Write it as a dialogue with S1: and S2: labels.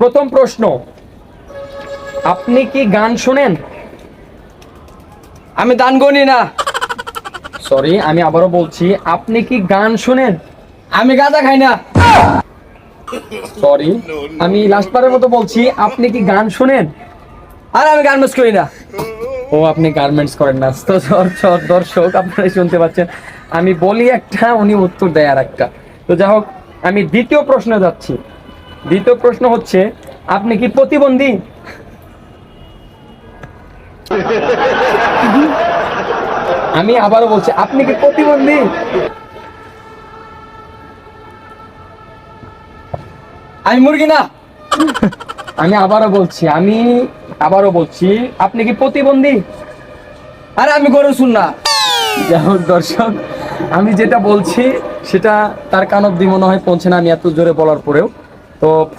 S1: প্রথম প্রশ্ন, আপনি কি গান শোনেন?
S2: আমি দান গনি না।
S1: সরি, আমি আবারও বলছি, আপনি কি গান শোনেন?
S2: আমি গাঁজা খাই না।
S1: সরি, আমি লাস্টবারের মতো বলছি, আপনি কি গান শোনেন?
S2: আর আমি গান মিস করি না।
S1: ও, আপনি গার্মেন্টস করেন না। তো দর্শক আপনারা শুনতে পাচ্ছেন, আমি বলি একটা, উনি উত্তর দেয় আর একটা। তো যাই হোক, আমি দ্বিতীয় প্রশ্নে যাচ্ছি। দ্বিতীয় প্রশ্ন হচ্ছে, আপনি কি প্রতিবন্ধী? আমি আবারও বলছি, আপনি কি প্রতিবন্ধী?
S2: আমি মুরগি না।
S1: আমি আবারও বলছি, আপনি কি প্রতিবন্ধী?
S2: আরে আমি গরু শুন না।
S1: যাই হোক দর্শক, আমি যেটা বলছি সেটা তার কান অব্দি মনে হয় পৌঁছে না, আমি এত জোরে বলার পরেও। তো